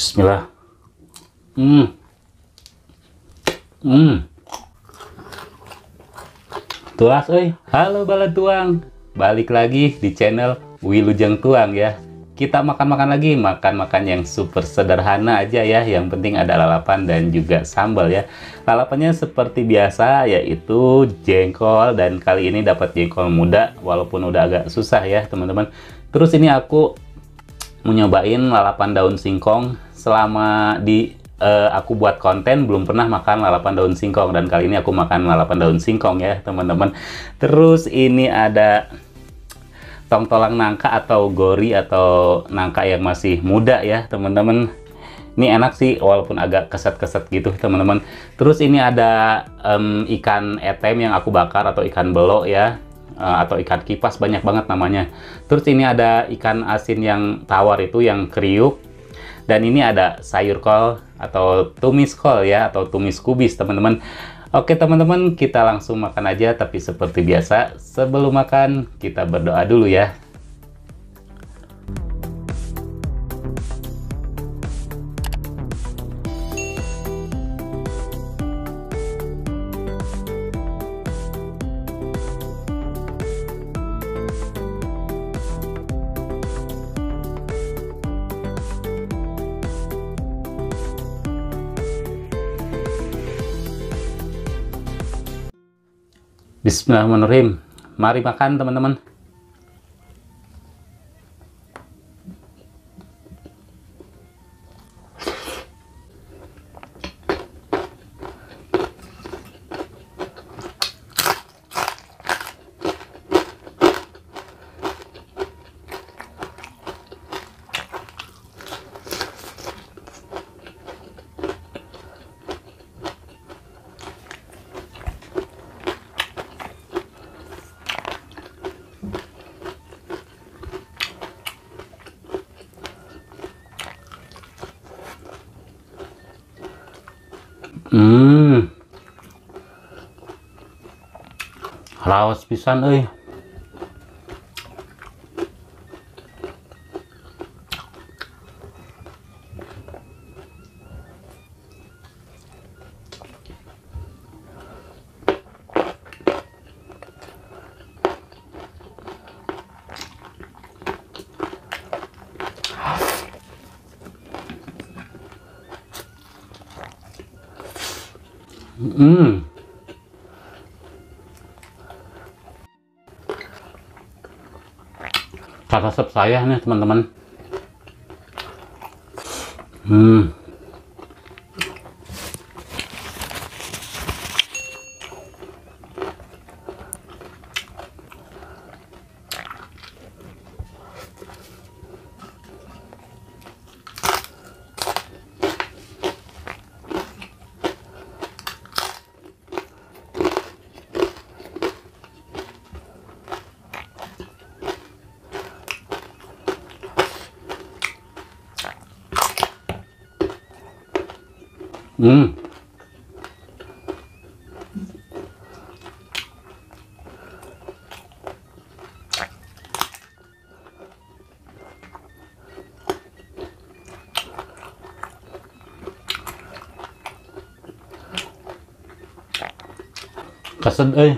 Bismillah. Hmm. Hmm. Tuas euy. Halo bala tuang. Balik lagi di channel Wilujeng Tuang ya. Kita makan-makan lagi, makan-makan yang super sederhana aja ya. Yang penting ada lalapan dan juga sambal ya. Lalapannya seperti biasa yaitu jengkol, dan kali ini dapat jengkol muda walaupun udah agak susah ya teman-teman. Terus ini aku mau nyobain lalapan daun singkong. Selama aku buat konten belum pernah makan lalapan daun singkong, dan kali ini aku makan lalapan daun singkong ya teman-teman. Terus ini ada tongtolang nangka atau gori atau nangka yang masih muda ya teman-teman. Ini enak sih walaupun agak keset-keset gitu teman-teman. Terus ini ada ikan etem yang aku bakar atau ikan belok ya, atau ikan kipas, banyak banget namanya. Terus ini ada ikan asin yang tawar itu yang kriuk. Dan ini ada sayur kol atau tumis kol ya, atau tumis kubis teman-teman. Oke teman-teman, kita langsung makan aja. Tapi seperti biasa, sebelum makan kita berdoa dulu ya. Bismillahirrahmanirrahim. Mari makan teman-teman. Raos pisan euy. Resep saya nih teman-teman. Keset euy.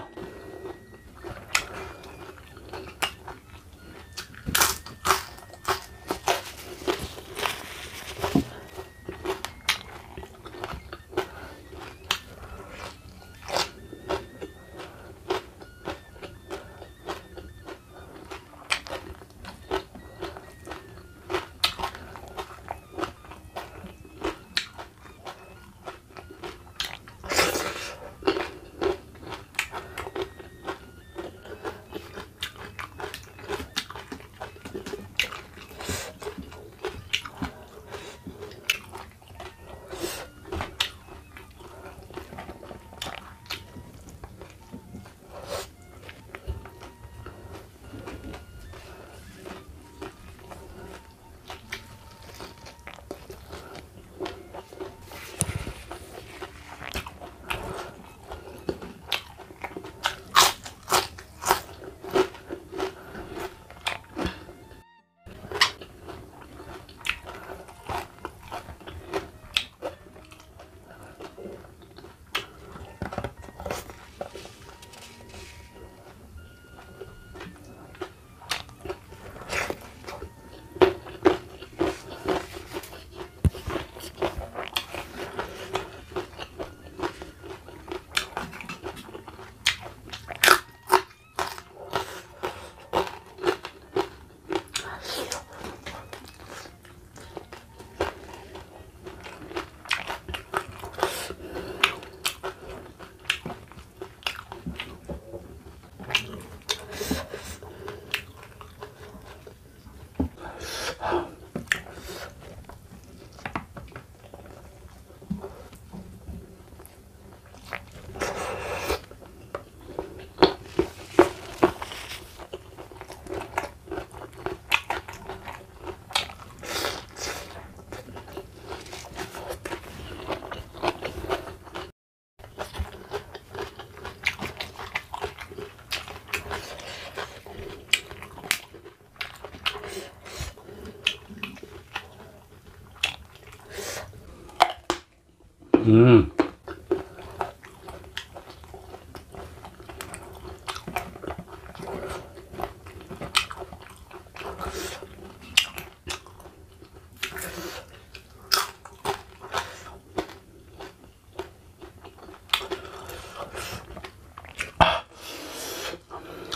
Hmm.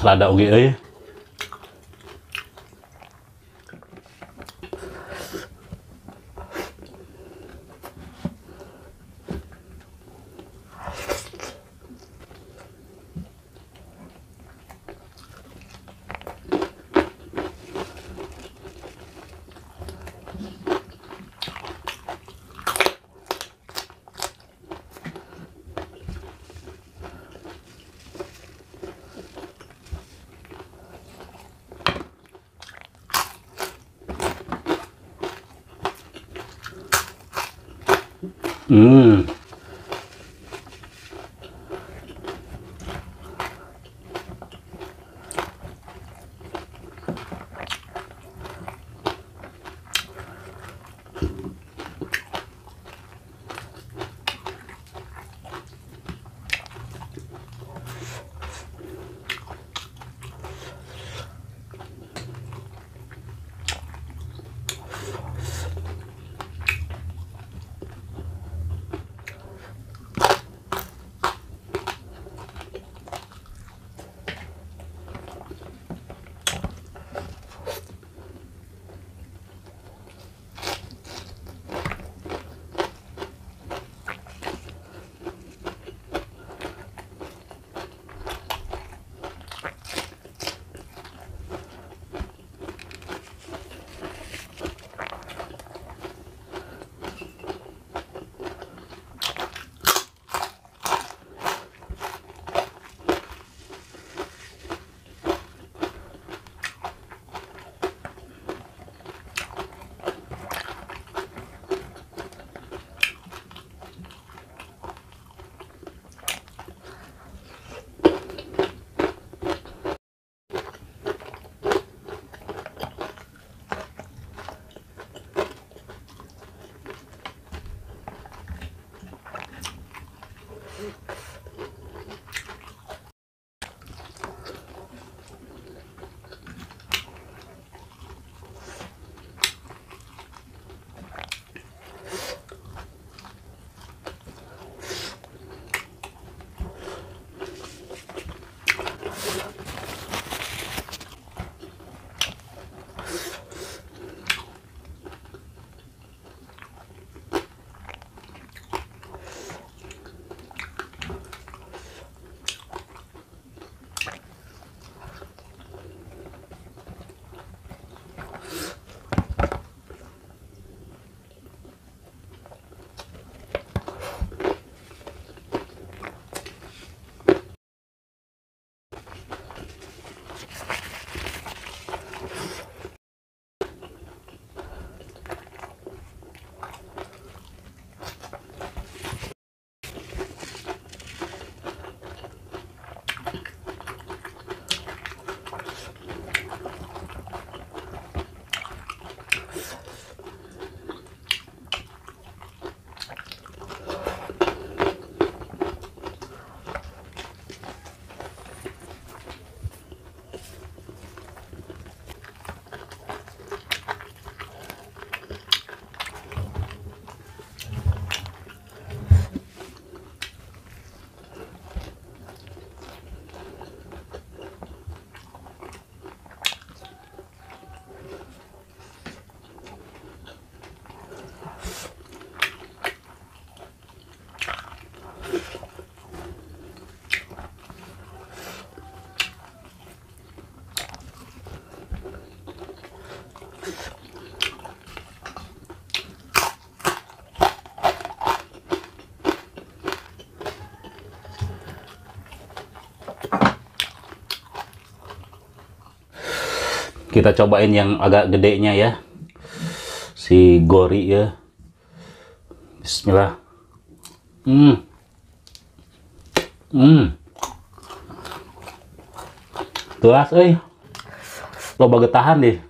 Lada oge euy. Hmm. Kita cobain yang agak gedenya ya, si gori ya. Bismillah. Tuas lo baget tahan deh.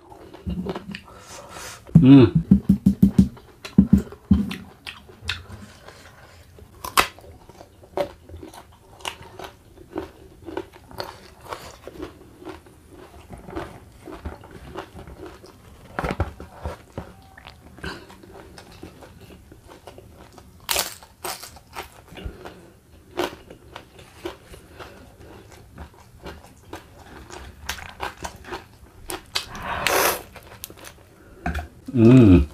Hmm.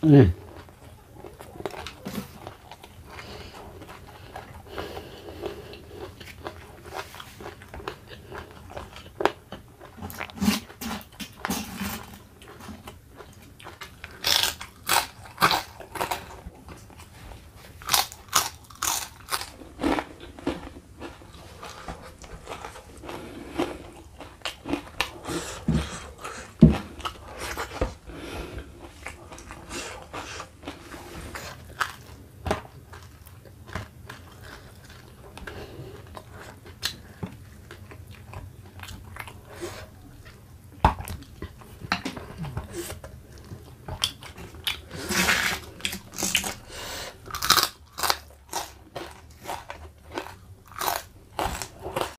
Nih.